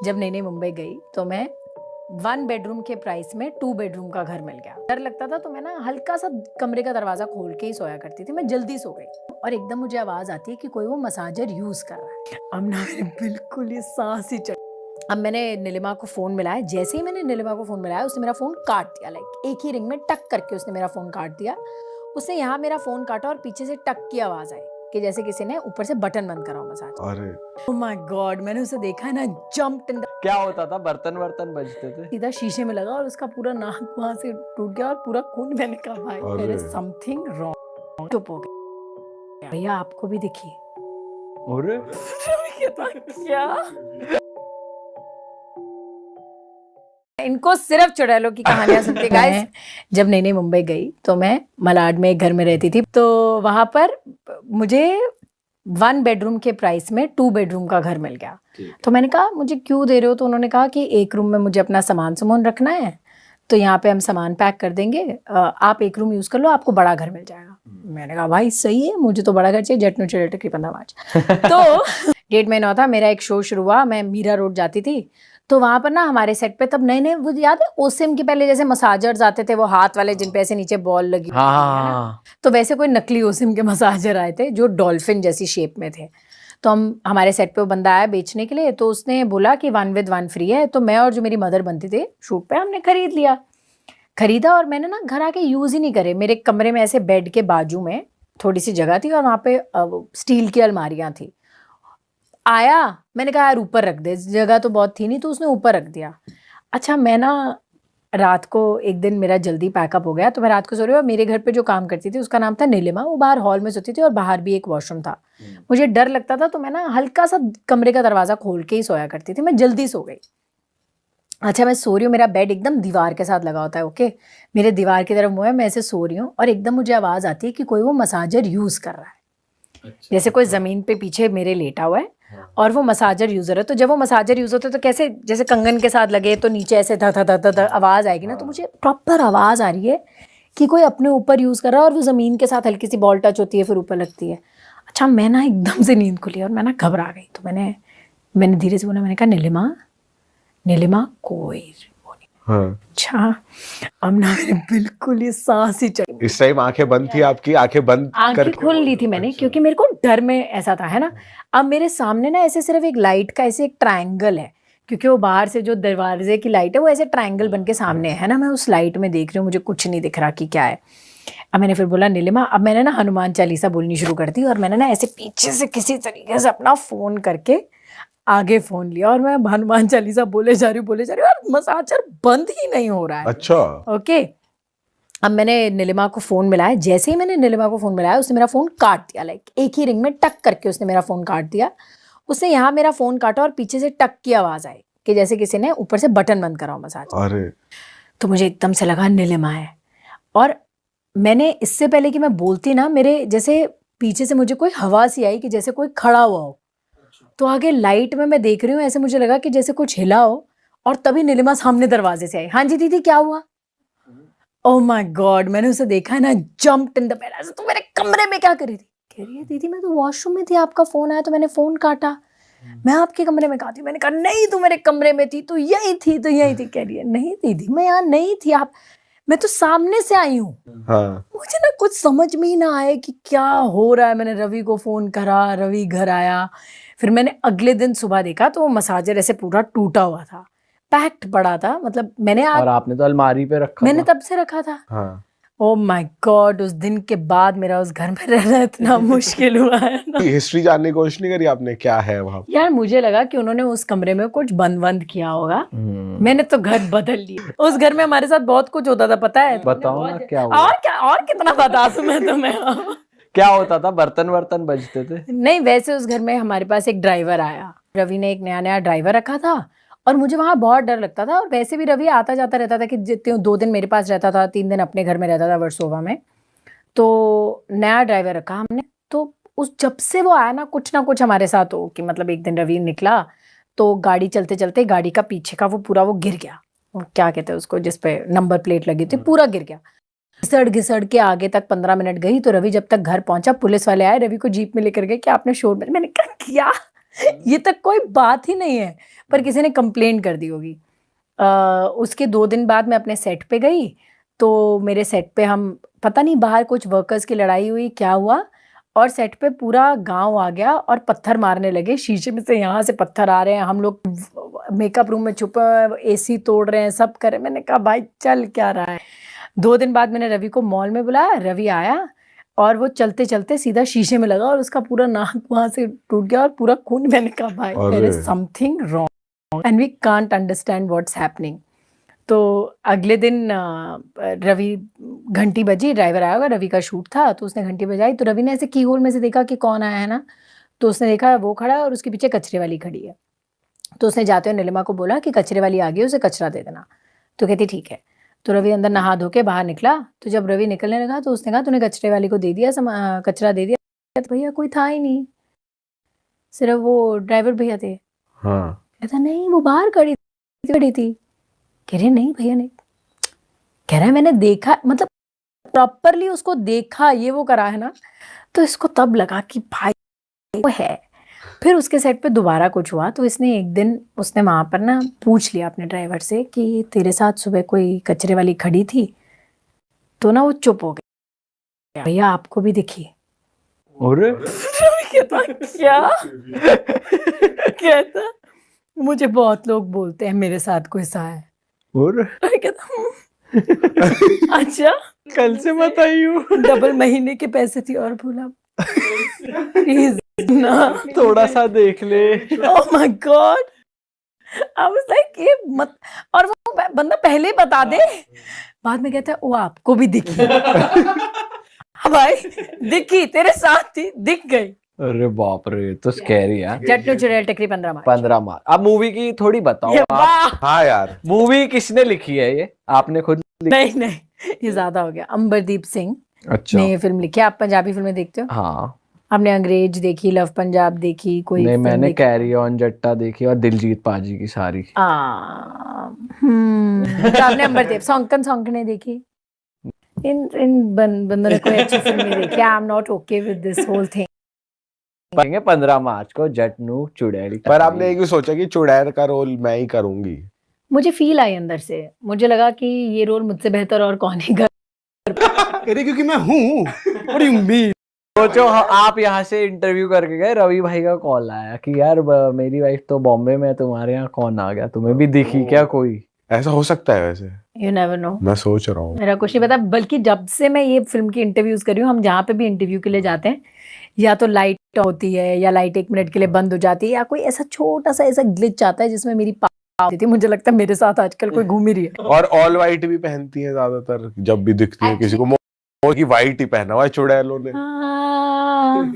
जब नई नई मुंबई गई तो मैं 1 बेडरूम के प्राइस में 2 बेडरूम का घर मिल गया। डर लगता था तो मैं ना हल्का सा कमरे का दरवाजा खोल के ही सोया करती थी। मैं जल्दी सो गई और एकदम मुझे आवाज आती है कि कोई वो मसाजर यूज कर रहा है। अब ना मेरे बिल्कुल ही सांस ही चढ़। अब मैंने नीलिमा को फोन मिलाया। जैसे ही मैंने नीलिमा को फोन मिलाया उसने मेरा फोन काट दिया। लाइक एक ही रिंग में टक करके उसने मेरा फोन काट दिया। उसने यहाँ मेरा फोन काटा और पीछे से टक की आवाज आई कि जैसे किसी ने ऊपर से बटन बंद करा हो मसाज। अरे ओह माय गॉड, मैंने उसे देखा है ना, जंप्ड इन द। क्या होता था? बर्तन वर्तन बजते थे? सीधा शीशे में लगा और उसका पूरा नाक वहां से टूट गया और पूरा खून। मैंने कहा भाई देयर इज समथिंग रॉन्ग। चुप हो गया। भैया आपको भी दिखी? अरे क्या इनको सिर्फ चुड़ैलों की कहानियां सुनते गाइस। जब नई नई मुंबई गई तो मैं मलाड में एक घर में रहती थी। तो वहां पर मुझे 1 बेडरूम के प्राइस में 2 बेडरूम का घर मिल गया। तो मैंने कहा मुझे क्यों दे रहे हो? तो उन्होंने कहा कि एक रूम में मुझे अपना सामान रखना है, तो यहाँ पे हम सामान पैक कर देंगे, आप एक रूम यूज कर लो, आपको बड़ा घर मिल जाएगा। मैंने कहा भाई सही है, मुझे तो बड़ा घर चाहिए। जेट नो चिड़े की 15 मार्च तो डेढ़ महीना था, मेरा एक शो शुरू हुआ। मैं मीरा रोड जाती थी तो वहां पर ना हमारे सेट पे तब नए नए, वो याद है ओसिम के पहले जैसे मसाजर्स आते थे, वो हाथ वाले जिन पे ऐसे नीचे बॉल लगी होती है ना, तो वैसे कोई नकली ओसिम के मसाजर आए थे जो डॉल्फिन जैसी शेप में थे। तो हमारे सेट पे वो बंदा आया बेचने के लिए, तो उसने बोला कि 1 विद 1 फ्री है। तो मैं और जो मेरी मदर बनती थी शूट पे, हमने खरीदा और मैंने ना घर आके यूज ही नहीं करे। मेरे कमरे में ऐसे बेड के बाजू में थोड़ी सी जगह थी और वहां पे स्टील की अलमारियां थी। आया, मैंने कहा यार ऊपर रख दे, जगह तो बहुत थी नहीं, तो उसने ऊपर रख दिया। अच्छा, मैं ना रात को एक दिन मेरा जल्दी पैकअप हो गया, तो मैं रात को सो रही हूँ। मेरे घर पे जो काम करती थी उसका नाम था नीलिमा, वो बाहर हॉल में सोती थी और बाहर भी एक वॉशरूम था। मुझे डर लगता था तो मैं ना हल्का सा कमरे का दरवाजा खोल के ही सोया करती थी। मैं जल्दी सो गई। अच्छा, मैं सो रही हूँ, मेरा बेड एकदम दीवार के साथ लगा होता है, ओके, मेरे दीवार की तरफ मुँह है, मैं ऐसे सो रही हूँ और एकदम मुझे आवाज आती है कि कोई वो मसाजर यूज कर रहा है। जैसे कोई जमीन पे पीछे मेरे लेटा हुआ है और वो मसाजर यूजर है। तो जब वो मसाजर यूज होता है तो कैसे, जैसे कंगन के साथ लगे तो नीचे ऐसे ध ध ध ध ध आवाज आएगी ना, तो मुझे प्रॉपर आवाज आ रही है कि कोई अपने ऊपर यूज कर रहा है और वो जमीन के साथ हल्की सी बॉल टच होती है फिर ऊपर लगती है। अच्छा, मैं ना एकदम से नींद खुली और मैं ना घबरा गई। तो मैंने धीरे से बोला, मैंने कहा नीलिमा कोई वो नहीं। हाँ। अच्छा, अब ना मेरे बिल्कुल ही सांस ही चढ़। इस टाइम आंखें बंद थी आपकी? आंखें बंद आंखें खोल ली थी मैंने, क्योंकि मेरे को डर में ऐसा था, है ना। अब मेरे सामने ना ऐसे सिर्फ एक लाइट का ऐसे एक ट्रायंगल है, क्योंकि वो बाहर से जो दरवाजे की लाइट है वो ऐसे ट्रायंगल बन के सामने है ना। मैं उस लाइट में देख रही हूँ, मुझे कुछ नहीं दिख रहा कि क्या है। अब मैंने फिर बोला नीलिमा। अब मैंने ना हनुमान चालीसा बोलनी शुरू कर दी और मैंने ना ऐसे पीछे से किसी तरीके से अपना फोन करके आगे फोन लिया और मैं हनुमान चालीसा बोले जा रही हूँ और मसाजर बंद ही नहीं हो रहा है। अच्छा। ओके, अब मैंने नीलिमा को फोन मिलाया। जैसे ही मैंने नीलिमा को फोन मिलाया उसने मेरा फोन काट दिया। लाइक एक ही रिंग में टक करके उसने मेरा फोन काट दिया। उसने यहाँ मेरा फोन काटा और पीछे से टक की आवाज आई कि जैसे किसी ने ऊपर से बटन बंद करा हो मसाज। अरे तो मुझे एकदम से लगा नीलिमा है। और मैंने इससे पहले कि मैं बोलती ना, मेरे जैसे पीछे से मुझे कोई हवा सी आई कि जैसे कोई खड़ा हुआ हो। तो आगे लाइट में मैं देख रही हूँ, ऐसे मुझे लगा कि जैसे कुछ हिला हो और तभी नीलिमा सामने दरवाजे से आई। हाँ जी दीदी, क्या हुआ? ओह माय गॉड, मैंने उसे देखा है ना, जंप्ड इन द बेड। ऐसे, तो मेरे कमरे में क्या कर रही थी? कह रही है दीदी मैं तो वॉशरूम में थी, आपका फोन आया तो मैंने फोन काटा। मैं आपके कमरे में कहा थी? मैंने कहा नहीं, तू मेरे कमरे में थी, तो यही थी। कह रही है नहीं दीदी मैं यहाँ नहीं थी, मैं तो सामने से आई हूँ। हाँ। मुझे ना कुछ समझ में ही ना आए कि क्या हो रहा है। मैंने रवि को फोन करा, रवि घर आया। फिर मैंने अगले दिन सुबह देखा तो वो मसाजर ऐसे पूरा टूटा हुआ था, पैक्ड पड़ा था। मतलब और आपने तो अलमारी पे रखा मैंने था। तब से रखा था। हाँ। ओह माय गॉड, उस दिन के बाद मेरा उस घर में रहना इतना मुश्किल हुआ है ना। हिस्ट्री जानने की कोशिश नहीं करी आपने, क्या है वहाँ? यार मुझे लगा कि उन्होंने उस कमरे में कुछ बंद किया होगा। मैंने तो घर बदल लिया। उस घर में हमारे साथ बहुत कुछ होता था, पता है? बताओ ना क्या हुआ। और कितना बता दूं मैं तुम्हें। क्या होता था? बर्तन वर्तन बजते थे? नहीं, वैसे उस घर में हमारे पास एक ड्राइवर आया। रवि ने एक नया ड्राइवर रखा था और मुझे वहां बहुत डर लगता था। और वैसे भी रवि आता जाता रहता था कि जितने 2 दिन मेरे पास रहता था, 3 दिन अपने घर में रहता था वर्सोवा में। तो नया ड्राइवर रखा हमने। तो उस जब से वो आया ना कुछ हमारे साथ हो कि मतलब एक दिन रवि निकला तो गाड़ी चलते चलते गाड़ी का पीछे का वो पूरा वो गिर गया। वो क्या कहते हैं उसको, जिसपे नंबर प्लेट लगी थी, पूरा गिर गया। घिसड़ के आगे तक 15 मिनट गई। तो रवि जब तक घर पहुंचा, पुलिस वाले आए, रवि को जीप में लेकर गए कि आपने शोर। मैंने कहा क्या? ये तक कोई बात ही नहीं है, पर किसी ने कंप्लेंट कर दी होगी। उसके 2 दिन बाद मैं अपने सेट पे गई, तो मेरे सेट पे हम पता नहीं बाहर कुछ वर्कर्स की लड़ाई हुई, क्या हुआ, और सेट पे पूरा गांव आ गया और पत्थर मारने लगे, शीशे में से यहाँ से पत्थर आ रहे हैं, हम लोग मेकअप रूम में छुपे हुए एसी तोड़ रहे हैं, सब कर रहे हैं। मैंने कहा भाई चल क्या रहा है। 2 दिन बाद मैंने रवि को मॉल में बुलाया, रवि आया और वो चलते चलते सीधा शीशे में लगा और उसका पूरा नाक वहां से टूट गया और पूरा खून। मैंने कहा भाई there is something wrong and we can't understand what's happening. तो अगले दिन रवि, घंटी बजी, ड्राइवर आया होगा, रवि का शूट था, तो उसने घंटी बजाई, तो रवि ने ऐसे की होल में से देखा कि कौन आया है ना, तो उसने देखा वो खड़ा है और उसके पीछे कचरे वाली खड़ी है। तो उसने जाते हुए नीलिमा को बोला कि कचरे वाली आ गई, उसे कचरा दे देना। तो कहती ठीक है। तो रवि अंदर नहा धो के बाहर निकला, तो जब रवि निकलने लगा तो उसने कहा तूने कचरे वाली को दे दिया कचरा दे दिया? तो भैया कोई था ही नहीं, सिर्फ वो ड्राइवर भैया थे। हाँ। कहता नहीं वो बाहर खड़ी थी। कह रहे नहीं भैया नहीं। कह रहा है मैंने देखा, मतलब प्रॉपरली उसको देखा, ये वो करा है ना। तो इसको तब लगा कि भाई वो है। फिर उसके सेट पे दोबारा कुछ हुआ, तो इसने एक दिन उसने वहां पर ना पूछ लिया अपने ड्राइवर से कि तेरे साथ सुबह कोई कचरे वाली खड़ी थी? तो ना वो चुप हो गया। भैया आपको भी दिखी? अरे कहता क्या? कहता मुझे बहुत लोग बोलते हैं मेरे साथ कोई सा है। और कहता अच्छा कल से बताइयो। डबल महीने के पैसे थी और बोला प्लीज ना थोड़ा सा देख ले। Oh my God, I was like ये मत, और वो बंदा पहले ही बता दे, बाद में कहता है वो आपको भी दिखी। हाँ भाई दिखी, तेरे साथ थी, दिख गई। अरे बाप रे, तो स्कैरी है। जट्टू चुड़ैल टकरी 15 मार्च। 15 मार्च। अब मूवी की थोड़ी बताओ ये आप। वाह, हाँ यार, मूवी किसने लिखी है ये? आपने खुद लिखी? नहीं ये ज्यादा हो गया। अंबरदीप सिंह अच्छा। ने ये फिल्म लिखी है। आप पंजाबी फिल्में देखते हो? हाँ। आपने अंग्रेज देखी, लव पंजाब देखी, कोई नहीं, फिल्म मैंने देखी? कैरी ऑन जट्टा देखी और दिलजीत पाजी की सारी। तो आपने अंबरदीप सौंकन देखी? इन बंदों ने कोई अच्छी फिल्म नहीं देखी। I am not okay with this whole thing. पाएंगे 15 मार्च को जटनू चुड़ैल। पर आपने एक भी सोचा कि चुड़ैल का रोल मैं ही करूंगी? मुझे फील आई अंदर से, मुझे लगा कि ये रोल मुझसे बेहतर और कौन ही कर। अरे क्योंकि मैं हूँ। What do you mean? सोचो आप यहाँ से इंटरव्यू करके गए, रवि भाई का कॉल आया कि यार मेरी वाइफ तो बॉम्बे में है, तुम्हारे यहाँ कौन आ गया, तुम्हें भी दिखी क्या कोई? ऐसा हो सकता है वैसे? You never know. मैं सोच रहा हूँ। मेरा कुछ नहीं पता, बल्कि जब से मैं ये फिल्म की इंटरव्यूज कर रही हूँ, हम जहाँ पे भी इंटरव्यू के लिए जाते हैं, या तो लाइट होती है या लाइट 1 मिनट के लिए बंद हो जाती है, या कोई ऐसा छोटा सा ऐसा ग्लिच आता है जिसमें मेरी थी। मुझे लगता है मेरे साथ आजकल कोई घूम ही रही है। और ऑल वाइट भी पहनती है ज्यादातर, जब भी दिखती है किसी को की वाइट ही पहना हुआ है चुड़ैलों ने। हाँ।